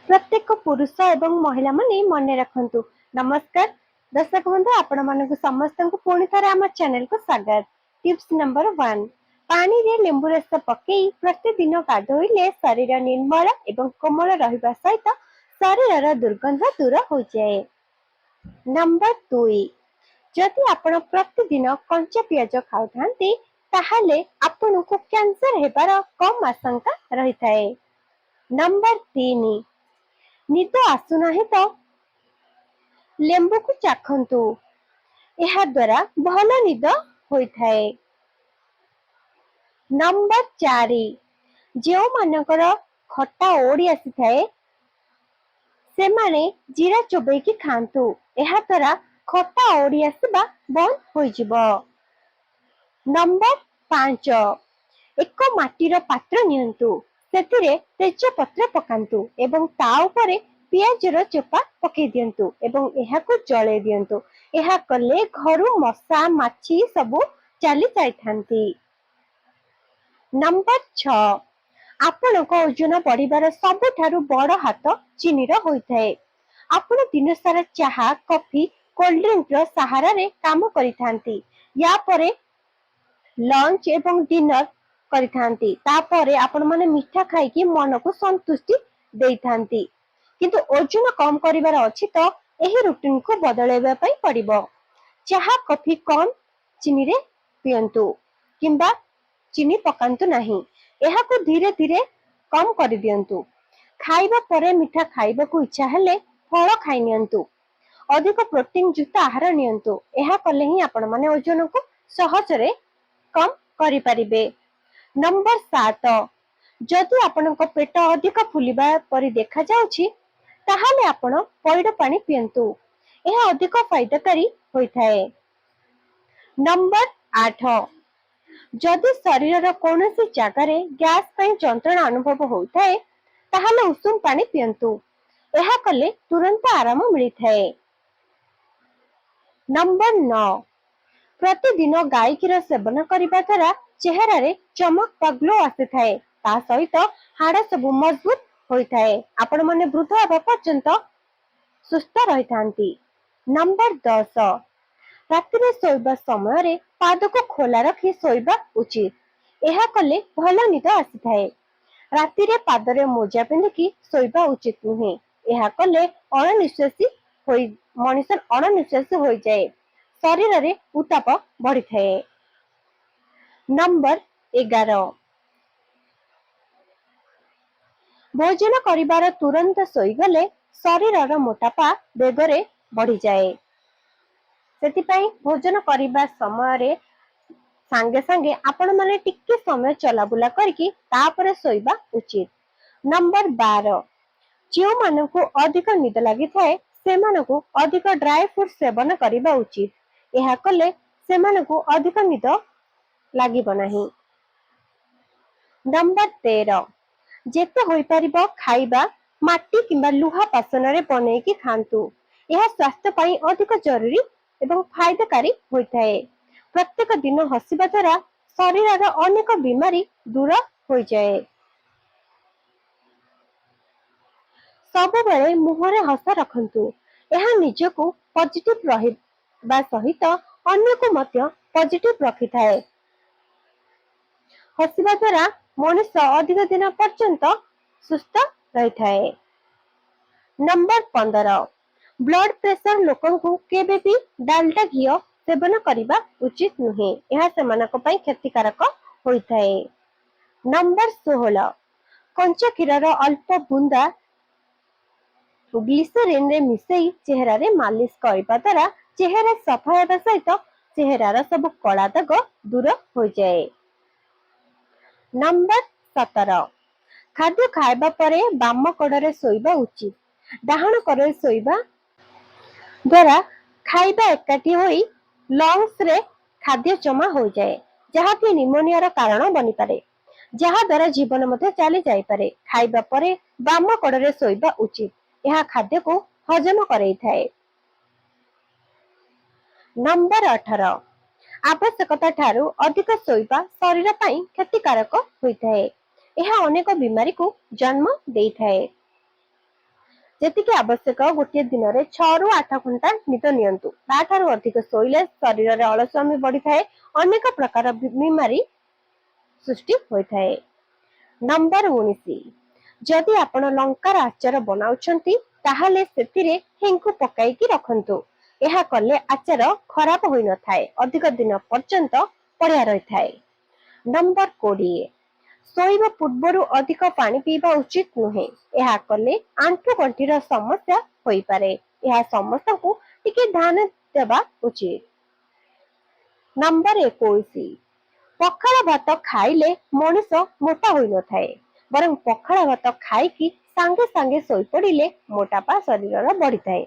प्रत्येक पुरुष एवं महिला माने मन रखंतु। नमस्कार दर्शक बंधु, आपण मानक समस्त को पुणी थे आम चैनल को स्वागत। टिप्स नंबर 1, पानी रे लेंबु रस पकई प्रतिदिन गाधोइले शरीर निर्मल एवं कोमल रहिबा सहित शरीर दुर्गंध दूर हो जाए। नंबर 2, जदि आपण प्रतिदिन कंचा पियाज खाउथांती ताहाले आपनको कैंसर हेबार कम आशंका रही थाए। नंबर 3, निद आसुना तो लेंबू को चाखंतु, यह द्वारा भल निद होइथाए। नंबर 4, जो मानकर खट्टा ओडी आसी थाए से माने जीरा चोबई की खांतु, यह द्वारा खट्टा ओडी आसीबा बंद होई जिवो। नंबर 5, एक माटीर पात्र नियंतु, सेतिरे तेजपत्र पकांतु एवं ता उपरे पियाजर चोपा पकई दियंतु एवं एहाको जळे दियंतु। एहा कले घरु मशा माछी सबु चाली जाइथांती। नंबर 6, आपणक ओजन बढ़िबार सबुठारु बड़ हाथ चीनीर होइथाए। आपण दिन सारा चाहा कॉफी कोल्ड ड्रिंक रो सहारा रे काम करिथांती, या परे लंच एवं डिनर करिथांती, तापरे आपण माने मिठा खाइकी मन को संतुष्टि देइथांती, किंतु ओजन कम करिवार अछि तो एही रूटीन को बदलाइबा पई पड़िबो। चाहा कॉफी कम चीनी रे पियंतु किंबा चीनी पकांतु नहीं, एहा को धीरे धीरे कम कर दियंतु। खाइबा परे मिठा खाइबा को इच्छा हेले फल खाइ नियंतु। अधिक प्रोटीन युक्त आहार नियंतु, एहा कले ही आपण माने ओजन को सहज रे कम करि परिबे। नंबर 7, जदि आपनक पेट अधिक फुलिबा परि देखा जाउछि ताहाले आपण पैड पानी पियंतु, यह अधिक फायदाकारी होइथाए। नंबर 8, जदि शरीर कोनोसी जगार गैस पई जंत्रणा अनुभव होइथाए ताहाले उषुम पानी पियंतु, यह कले तुरंत आराम मिलिथाए। नंबर 9, प्रतिदिन गाय क्षीर सेवन करिबा द्वारा चेहरा रे चमक बा ग्लो आसिथाए, ता सहित हाड़ सब मजबूत होइथाए। आपण माने वृद्ध हेबा पर्यंत सुस्थ रहिथांती। नंबर 10, रात्रि सोइबा समय रे पाद को खोला रखी सोइबा उचित, यह कले भल निद आसिथाए। राति रे पाद रे मोजा पिंधिकी सोइबा उचित नुहे, यह कले अणनिश्वासी होई मनुष्य अणनिश्वासी होई जाए, शरीर रे उताप बढ़ी थाए। नंबर 11, भोजन करिबार तुरंत सोईगले शरीर मोटापा बेगरे बढ़ी जाए, सेतिपाई भोजन करिबा समय रे सांगे सांगे आपण माने टिके समय चलाबुला करके तापरे सोइबा उचित। नंबर 12, जो मानकु अधिक निद लागि थाए से मानकु अधिक ड्राई फ्रूट सेवन करिबा उचित, यह कले से मानकु अधिक निद लागिबो नाही। नंबर 13, जेते होई परिबो खाइबा माटी किंबा लुहा पासन रे बनेकी खांतु, यह स्वास्थ्य पई अधिक जरूरी एवं फायदाकारी होइथाए। प्रत्येक दिन हसिबा द्वारा शरीर अनेक बीमारी दूर हो जाए। सब बेले मुहरे हस रखंतु, यह निजको पॉजिटिव रहिबा सहित अन्य को मध्य पॉजिटिव रखिथाए। हसिबा द्वारा मनुष्य अधिक दिन पर्यंत सुस्थ रही थाए। नंबर 15, ब्लड प्रेशर लोकन को केबे भी डालडा घी सेवन करिबा उचित नुहे, यह सेमानक पई क्षतिकारक होइथाए। नंबर 16, कंचा क्षीरर अल्प बुंदा ग्लिसरीन रे मिसई चेहरा रे मालिश करिबा द्वारा चेहरा सफा हेबा सहित चेहरार सब कला दाग दूर हो जाए। नंबर 17, खाद्य खाइबा परे बाम कड़े सोइबा उचित, डाहाण कड़े सोइबा द्वारा खाइबा एकाठी होई लंग्स रे खाद्य जमा हो जाए, जहा कि निमोनिया रो कारण बनी पारे, जहा द्वारा जीवन मध्य चली जाई पारे। खाइबा परे बाम कड़े सोइबा उचित, यह खाद्य को हजम करई थाए। नंबर 18, आवश्यकता ठारू अधिक सोइबा शरीर पई क्षतिकारक होइथाए, यह अनेक बीमारी को जन्म देइथाए। ଯେତିକି ଆବଶ୍ୟକ ଗୋଟିଏ ଦିନରେ 6 ରୁ 8 ଘଣ୍ଟା ନିଦ ନିଅନ୍ତୁ। ତାଠାରୁ ଅଧିକ ଶୋଇଲେ ଶରୀରରେ ଅଳସୁଆମୀ ବଢିଥାଏ, ଅନେକ ପ୍ରକାର ବିମାରୀ ସୃଷ୍ଟି ହୋଇଥାଏ। ନମ୍ବର 19, ଯଦି ଆପଣ ଲଙ୍କାର ଆଚାର ବନାଉଛନ୍ତି ତାହେଲେ ସେଥିରେ ହେଙ୍ଗୁ ପକାଇକି ରଖନ୍ତୁ। ଏହା କଲେ ଆଚାର ଖରାପ ହୋଇନଥାଏ, ଅଧିକ ଦିନ ପର୍ଯ୍ୟନ୍ତ ବଢିଆ ରହିଥାଏ। ନମ୍ବର 20, ଶୋଇବା ପୂର୍ବରୁ ଅଧିକ ପାଣି ପିଇବା ଉଚିତ ନୁହେଁ। ଏହା କଲେ ଆଣ୍ଠୁ ଗଣ୍ଠିର ସମସ୍ୟା ହୋଇପାରେ। ଏହା ସମସ୍ତଙ୍କୁ ଟିକେ ଧ୍ୟାନ ଦେବା ଉଚିତ। ନମ୍ବର 21, ପଖାଳ ଭାତ ଖାଇଲେ ମଣିଷ ମୋଟା ହୋଇନଥାଏ, ବରଂ ପଖାଳ ଭାତ ଖାଇକି ସାଙ୍ଗେ ସାଙ୍ଗେ ଶୋଇପଡ଼ିଲେ ମୋଟାପା ଶରୀରର ବଢିଥାଏ।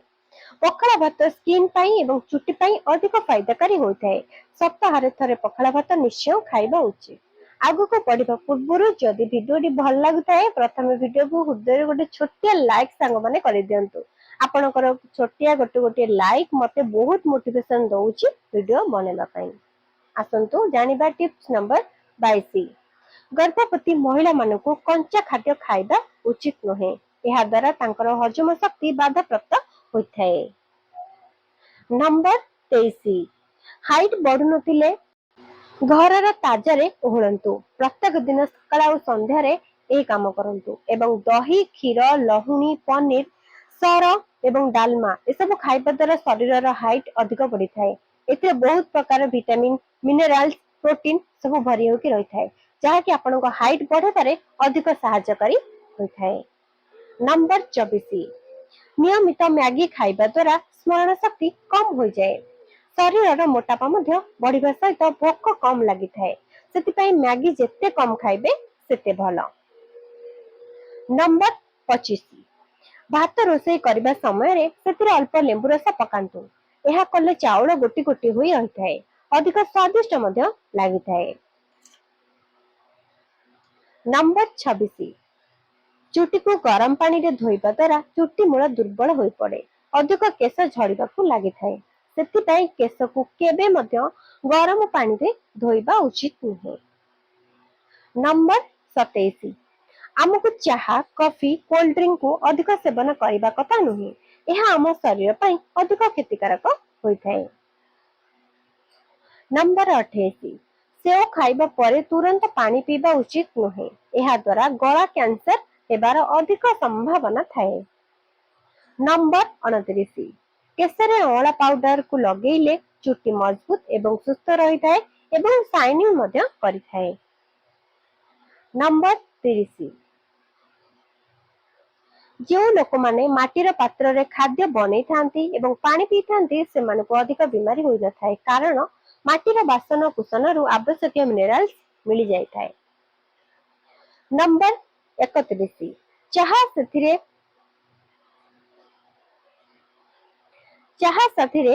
ପଖାଳ ଭାତ ସ୍କିନ୍ ପାଇଁ ଏବଂ ଚୁଟି ପାଇଁ ଅଧିକ ଫାଇଦାକାରୀ ହୋଇଥାଏ। ସପ୍ତାହରେ ଥରେ ପଖାଳ ଭାତ ନିଶ୍ଚୟ ଖାଇବା ଉଚିତ। ଆଗକୁ ପଢିବା ପୂର୍ବରୁ ଯଦି ଭିଡିଓଟି ଭଲ ଲାଗୁଥାଏ, ପ୍ରଥମେ ଭିଡିଓକୁ ହୃଦୟରେ ଗୋଟେ ଛୋଟିଆ ଲାଇକ୍ ସାଙ୍ଗମାନେ କରିଦିଅନ୍ତୁ। ଆପଣଙ୍କର ଛୋଟିଆ ଗୋଟେ ଲାଇକ୍ ମତେ ବହୁତ ମୋଟିଭେସନ ଦଉଛି ଭିଡିଓ ବନେଇବା ପାଇଁ। ଆସନ୍ତୁ ଜାଣିବା ଟିପ୍ସ ନମ୍ବର 22, ଗର୍ଭବତୀ ମହିଳା ମାନଙ୍କୁ କଞ୍ଚା ଖାଦ୍ୟ ଖାଇବା ଉଚିତ ନୁହେଁ। ଏହା ଦ୍ୱାରା ତାଙ୍କର ହଜମ ଶକ୍ତି ବାଧାପ୍ରାପ୍ତ ହୋଇଥାଏ। ନମ୍ବର 23, ହାଇଟ୍ ବଢୁନଥିଲେ ଘରର ତାଜାରେ ଓହଳନ୍ତୁ। ପ୍ରତ୍ୟେକ ଦିନ ସକାଳ ଆଉ ସନ୍ଧ୍ୟାରେ ଏହି କାମ କରନ୍ତୁ ଏବଂ ଦହି, କ୍ଷୀର, ଲହୁଣୀ, ପନିର, ସର ଏବଂ ଡାଲମା ଏସବୁ ଖାଇବା ଦ୍ୱାରା ଶରୀରର ହାଇଟ୍ ଅଧିକ ବଢିଥାଏ। ଏଥିରେ ବହୁତ ପ୍ରକାର ଭିଟାମିନ, ମିନେରାଲ୍ସ, ପ୍ରୋଟିନ ସବୁ ଭରି ହୋଇକି ରହିଥାଏ, ଯାହାକି ଆପଣଙ୍କ ହାଇଟ୍ ବଢାଇବାରେ ଅଧିକ ସାହାଯ୍ୟକାରୀ ହୋଇଥାଏ। ନମ୍ବର 24, ନିୟମିତ ମ୍ୟାଗି ଖାଇବା ଦ୍ୱାରା ସ୍ମରଣ ଶକ୍ତି କମ ହୋଇଯାଏ। ଶରୀରର ମୋଟାପା ମଧ୍ୟ ବଢିବା ସହିତ ଭୋକ କମ ଲାଗିଥାଏ। ସେଥିପାଇଁ ମ୍ୟାଗି ଯେତେ କମ ଖାଇବେ ସେତେ ଭଲ। ନମ୍ବର 25, ଭାତ ରୋଷେଇ କରିବା ସମୟରେ ସେଥିରେ ଅଳ୍ପ ଲେମ୍ବୁ ରସ ପକାନ୍ତୁ। ଏହା କଲେ ଚାଉଳ ଗୋଟି ଗୋଟି ହୋଇ ରହିଥାଏ, ଅଧିକ ସ୍ୱାଦିଷ୍ଟ ମଧ୍ୟ ଲାଗିଥାଏ। ନମ୍ବର 26, ଚୁଟିକୁ ଗରମ ପାଣିରେ ଧୋଇବା ଦ୍ୱାରା ଚୁଟି ମୂଳ ଦୁର୍ବଳ ହୋଇପଡେ, ଅଧିକ କେଶ ଝଡ଼ିବାକୁ ଲାଗିଥାଏ। ସେଥିପାଇଁ କେଶକୁ କେବେ ମଧ୍ୟ ଗରମ ପାଣିରେ ଧୋଇବା ଉଚିତ ନୁହେଁ। ନମ୍ବର 27, ଆମକୁ ଚାହା, କଫି, କୋଲ୍ଡ ଡ୍ରିଙ୍କକୁ ଅଧିକ ସେବନ କରିବା କଥା ନୁହେଁ। ଏହା ଆମ ଶରୀର ପାଇଁ ଅଧିକ କ୍ଷତିକାରକ ହୋଇଥାଏ। ନମ୍ବର 28, ସେଓ ଖାଇବା ପରେ ତୁରନ୍ତ ପାଣି ପିଇବା ଉଚିତ ନୁହେଁ। ଏହା ଦ୍ୱାରା ଗଳା କ୍ୟାନ୍ସର ହେବାର ଅଧିକ ସମ୍ଭାବନା ଥାଏ। ନମ୍ବର 29, କେଶରେ ଅଁଳା ପାଉଡରକୁ ଲଗେଇଲେ ଚୁଟି ମଜବୁତ ଏବଂ ସୁସ୍ଥ ରହିଥାଏ ଏବଂ ସାଇନିଂ ମଧ୍ୟ କରିଥାଏ। ନମ୍ବର 30, ଯେଉଁ ଲୋକମାନେ ମାଟିର ପାତ୍ରରେ ଖାଦ୍ୟ ବନେଇଥାନ୍ତି ଏବଂ ପାଣି ପିଇଥାନ୍ତି ସେମାନଙ୍କୁ ଅଧିକ ବିମାରୀ ହୋଇନଥାଏ, କାରଣ ମାଟିର ବାସନ କୁସନରୁ ଆବଶ୍ୟକୀୟ ମିନେରାଲ୍ସ ମିଳିଯାଇଥାଏ। ନମ୍ବର 31, ଚାହା ସାଥିରେ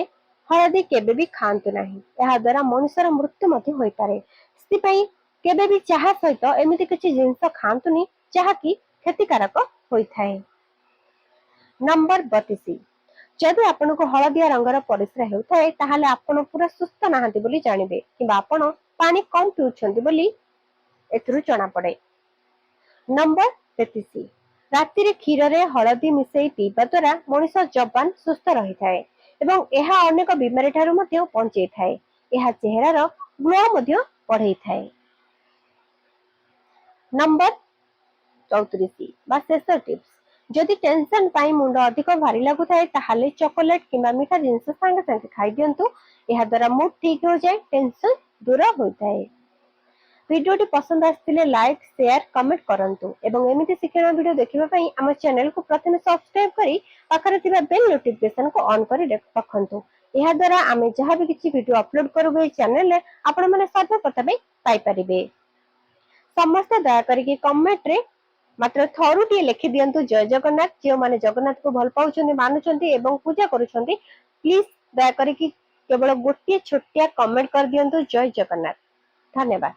ହଳଦୀ କେବେ ବି ଖାଆନ୍ତୁ ନାହିଁ। ଏହା ଦ୍ୱାରା ମଣିଷର ମୃତ୍ୟୁ ମଧ୍ୟ ହୋଇପାରେ। ସେଥିପାଇଁ କେବେ ବି ଚାହା ସହିତ ଏମିତି କିଛି ଜିନିଷ ଖାଆନ୍ତୁନି ଯାହାକି କ୍ଷତିକାରକ ହୋଇଥାଏ। ନମ୍ବର 32, ଯଦି ଆପଣଙ୍କୁ ହଳଦିଆ ରଙ୍ଗର ପରିସ୍ରା ହେଉଥାଏ ତାହେଲେ ଆପଣ ପୁରା ସୁସ୍ଥ ନାହାନ୍ତି ବୋଲି ଜାଣିବେ, କିମ୍ବା ଆପଣ ପାଣି କମ ପିଉଛନ୍ତି ବୋଲି ଏଥିରୁ ଜଣାପଡେ। ନମ୍ବର 33, ରାତିରେ କ୍ଷୀରରେ ହଳଦୀ ମିଶାଇ ପିଇବା ଦ୍ୱାରା ମଣିଷ ଜବାନ ସୁସ୍ଥ ରହିଥାଏ ଏବଂ ଏହା ଅନେକ ବିମାରୀ ଠାରୁ ମଧ୍ୟ ବଞ୍ଚେଇଥାଏ। ଏହା ଚେହେରାର ଗ୍ଲୋ ମଧ୍ୟ ବଢେଇଥାଏ। ନମ୍ବର 34 ବା ଶେଷ ଟିପ୍ସ, ଯଦି ଟେନସନ ପାଇଁ ମୁଣ୍ଡ ଅଧିକ ଭାରି ଲାଗୁଥାଏ ତାହେଲେ ଚକୋଲେଟ କିମ୍ବା ମିଠା ଜିନିଷ ସାଙ୍ଗେ ସାଙ୍ଗେ ଖାଇଦିଅନ୍ତୁ। ଏହା ଦ୍ୱାରା ମୁଡ୍ ଠିକ ହୋଇଯାଏ, ଟେନସନ ଦୂର ହୋଇଥାଏ। ଭିଡିଓଟି ପସନ୍ଦ ଆସିଥିଲେ ଲାଇକ୍, ସେୟାର, କମେଣ୍ଟ କରନ୍ତୁ ଏବଂ ଏମିତି ଶିକ୍ଷଣ ଭିଡିଓ ଦେଖିବା ପାଇଁ ଆମ ଚ୍ୟାନେଲକୁ ପ୍ରଥମେ ସବସ୍କ୍ରାଇବ କରି ପାଖରେ ଥିବା ବେଲ ନୋଟିଫିକେସନକୁ ଅନ୍ କରି ରଖନ୍ତୁ। ଏହା ଦ୍ୱାରା ଆମେ ଯାହା ବି କିଛି ଭିଡିଓ ଅପଲୋଡ କରିବୁ ଏହି ଚ୍ୟାନେଲରେ ଆପଣମାନେ ସର୍ବପ୍ରଥମେ ପାଇପାରିବେ। ସମସ୍ତେ ଦୟାକରିକି କମେଣ୍ଟରେ ମାତ୍ର ଥରୁଟିଏ ଲେଖିଦିଅନ୍ତୁ ଜୟ ଜଗନ୍ନାଥ। ଯେଉଁମାନେ ଜଗନ୍ନାଥଙ୍କୁ ଭଲ ପାଉଛନ୍ତି, ମାନୁଛନ୍ତି ଏବଂ ପୂଜା କରୁଛନ୍ତି, ପ୍ଲିଜ ଦୟାକରିକି କେବଳ ଗୋଟିଏ ଛୋଟିଆ କମେଣ୍ଟ କରିଦିଅନ୍ତୁ ଜୟ ଜଗନ୍ନାଥ। ଧନ୍ୟବାଦ।